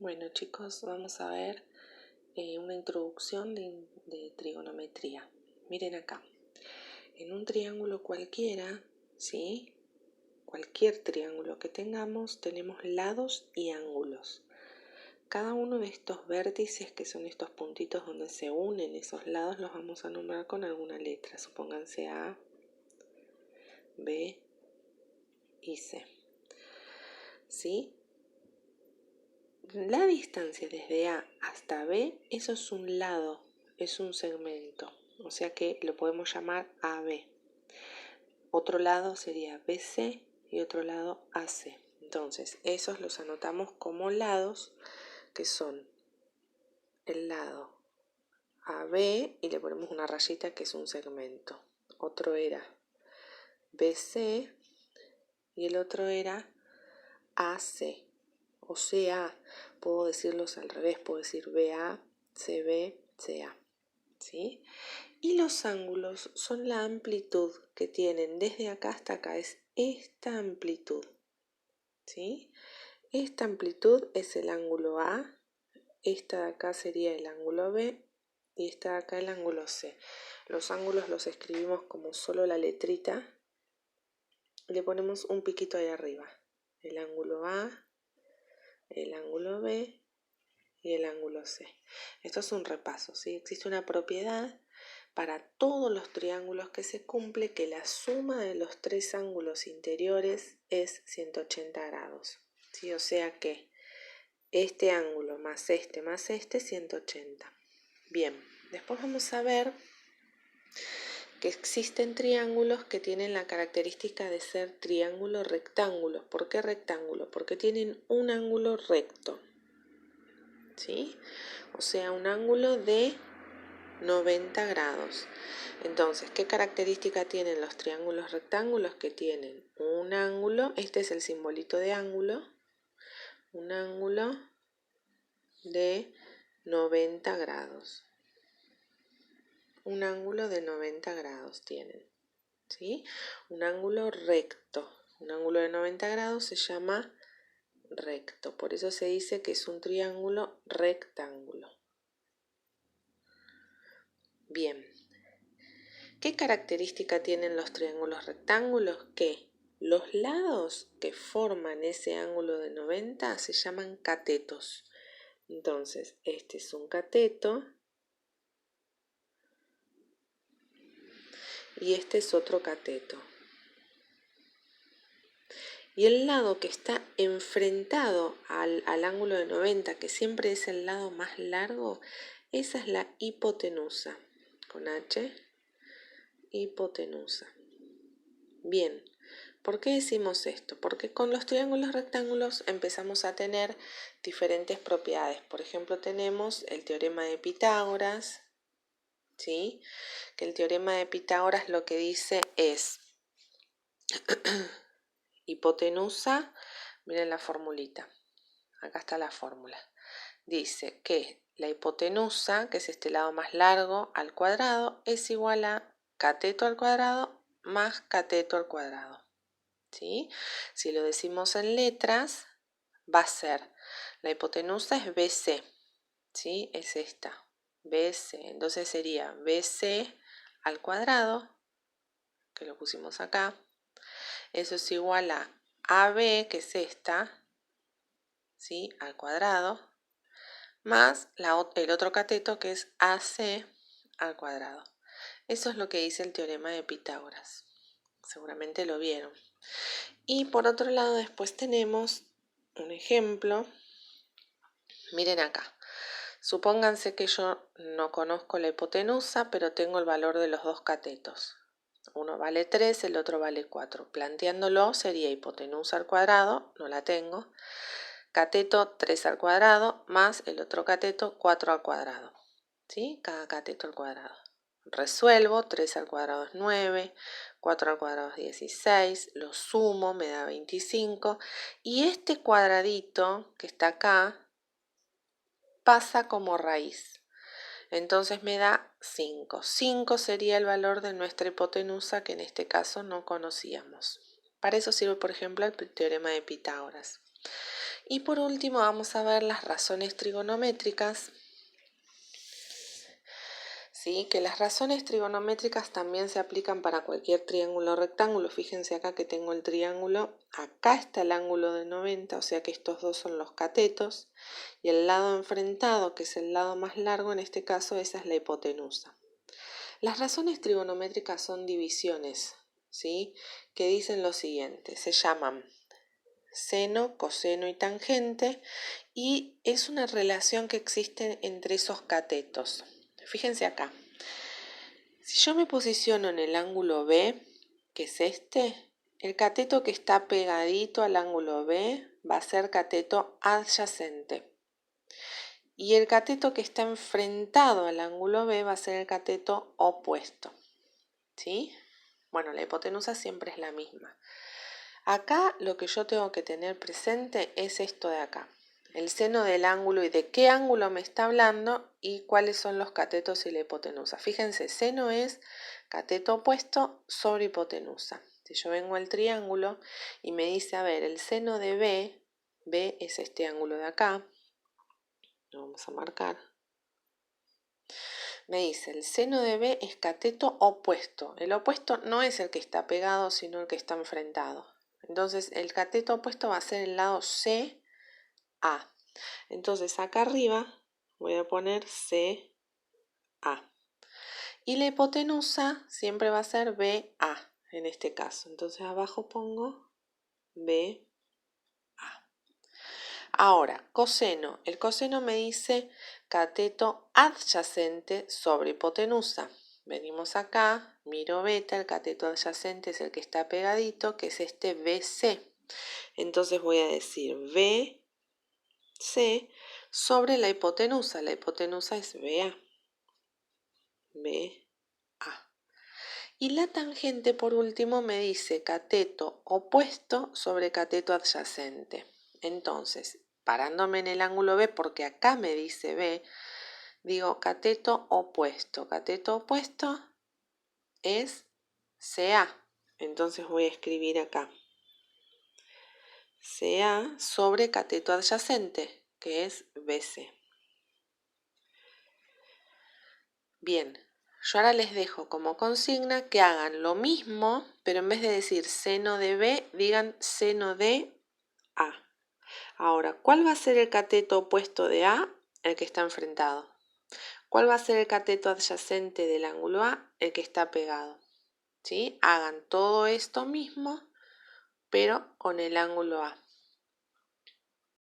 Bueno chicos, vamos a ver una introducción de trigonometría. Miren acá, en un triángulo cualquiera, ¿sí? Cualquier triángulo que tengamos, tenemos lados y ángulos. Cada uno de estos vértices, que son estos puntitos donde se unen esos lados, los vamos a nombrar con alguna letra. Supónganse A, B y C. ¿Sí? La distancia desde A hasta B, eso es un lado, es un segmento, o sea que lo podemos llamar AB. Otro lado sería BC y otro lado AC. Entonces, esos los anotamos como lados, que son el lado AB y le ponemos una rayita que es un segmento. Otro era BC y el otro era AC. O sea, puedo decirlos al revés, puedo decir BA, CB, CA, ¿sí? Y los ángulos son la amplitud que tienen desde acá hasta acá, es esta amplitud, ¿sí? Esta amplitud es el ángulo A, esta de acá sería el ángulo B y esta de acá el ángulo C. Los ángulos los escribimos como solo la letrita, le ponemos un piquito ahí arriba, el ángulo A, el ángulo B y el ángulo C. Esto es un repaso, ¿sí? Existe una propiedad para todos los triángulos que se cumple que la suma de los tres ángulos interiores es 180 grados, ¿sí? O sea que este ángulo más este, 180. Bien, después vamos a ver que existen triángulos que tienen la característica de ser triángulos rectángulos. ¿Por qué rectángulo? Porque tienen un ángulo recto, ¿sí? O sea, un ángulo de 90 grados. Entonces, ¿qué característica tienen los triángulos rectángulos? Que tienen un ángulo, este es el simbolito de ángulo, un ángulo de 90 grados. Un ángulo de 90 grados tienen, ¿sí? Un ángulo recto. Un ángulo de 90 grados se llama recto. Por eso se dice que es un triángulo rectángulo. Bien. ¿Qué característica tienen los triángulos rectángulos? Que los lados que forman ese ángulo de 90 se llaman catetos. Entonces, este es un cateto y este es otro cateto. Y el lado que está enfrentado al ángulo de 90, que siempre es el lado más largo, esa es la hipotenusa, con H, hipotenusa. Bien, ¿por qué decimos esto? Porque con los triángulos rectángulos empezamos a tener diferentes propiedades. Por ejemplo, tenemos el teorema de Pitágoras, ¿sí? Que el teorema de Pitágoras lo que dice es hipotenusa, miren la formulita, acá está la fórmula. Dice que la hipotenusa, que es este lado más largo, al cuadrado, es igual a cateto al cuadrado más cateto al cuadrado, ¿sí? Si lo decimos en letras, va a ser, la hipotenusa es BC, ¿sí? Es esta, BC. Entonces sería BC al cuadrado, que lo pusimos acá. Eso es igual a AB, que es esta, ¿sí? Al cuadrado, más el otro cateto, que es AC al cuadrado. Eso es lo que dice el teorema de Pitágoras. Seguramente lo vieron. Y por otro lado después tenemos un ejemplo. Miren acá. Supónganse que yo no conozco la hipotenusa, pero tengo el valor de los dos catetos. Uno vale 3, el otro vale 4. Planteándolo sería hipotenusa al cuadrado, no la tengo. Cateto 3 al cuadrado más el otro cateto 4 al cuadrado. ¿Sí? Cada cateto al cuadrado. Resuelvo, 3 al cuadrado es 9, 4 al cuadrado es 16, lo sumo, me da 25. Y este cuadradito que está acá pasa como raíz. Entonces me da 5. 5 sería el valor de nuestra hipotenusa que en este caso no conocíamos. Para eso sirve, por ejemplo, el teorema de Pitágoras. Y por último vamos a ver las razones trigonométricas. ¿Sí? Que las razones trigonométricas también se aplican para cualquier triángulo o rectángulo. Fíjense acá que tengo el triángulo, acá está el ángulo de 90, o sea que estos dos son los catetos, y el lado enfrentado, que es el lado más largo, en este caso esa es la hipotenusa. Las razones trigonométricas son divisiones, ¿sí? Que dicen lo siguiente, se llaman seno, coseno y tangente, y es una relación que existe entre esos catetos. Fíjense acá, si yo me posiciono en el ángulo B, que es este, el cateto que está pegadito al ángulo B va a ser cateto adyacente. Y el cateto que está enfrentado al ángulo B va a ser el cateto opuesto. ¿Sí? Bueno, la hipotenusa siempre es la misma. Acá lo que yo tengo que tener presente es esto de acá. El seno del ángulo y de qué ángulo me está hablando y cuáles son los catetos y la hipotenusa. Fíjense, seno es cateto opuesto sobre hipotenusa. Si yo vengo al triángulo y me dice, a ver, el seno de B es este ángulo de acá, lo vamos a marcar. Me dice, el seno de B es cateto opuesto. El opuesto no es el que está pegado, sino el que está enfrentado. Entonces, el cateto opuesto va a ser el lado CA. Entonces, acá arriba voy a poner CA. Y la hipotenusa siempre va a ser BA, en este caso. Entonces, abajo pongo BA. Ahora, coseno. El coseno me dice cateto adyacente sobre hipotenusa. Venimos acá, miro beta, el cateto adyacente es el que está pegadito, que es este BC. Entonces voy a decir BC sobre la hipotenusa. La hipotenusa es BA. BA. Y la tangente, por último, me dice cateto opuesto sobre cateto adyacente. Entonces, parándome en el ángulo B, porque acá me dice B, digo cateto opuesto. Cateto opuesto es CA. Entonces voy a escribir acá CA sobre cateto adyacente, que es BC. Bien, yo ahora les dejo como consigna que hagan lo mismo, pero en vez de decir seno de B, digan seno de A. Ahora, ¿cuál va a ser el cateto opuesto de A? El que está enfrentado. ¿Cuál va a ser el cateto adyacente del ángulo A? El que está pegado. ¿Sí? Hagan todo esto mismo, pero con el ángulo A.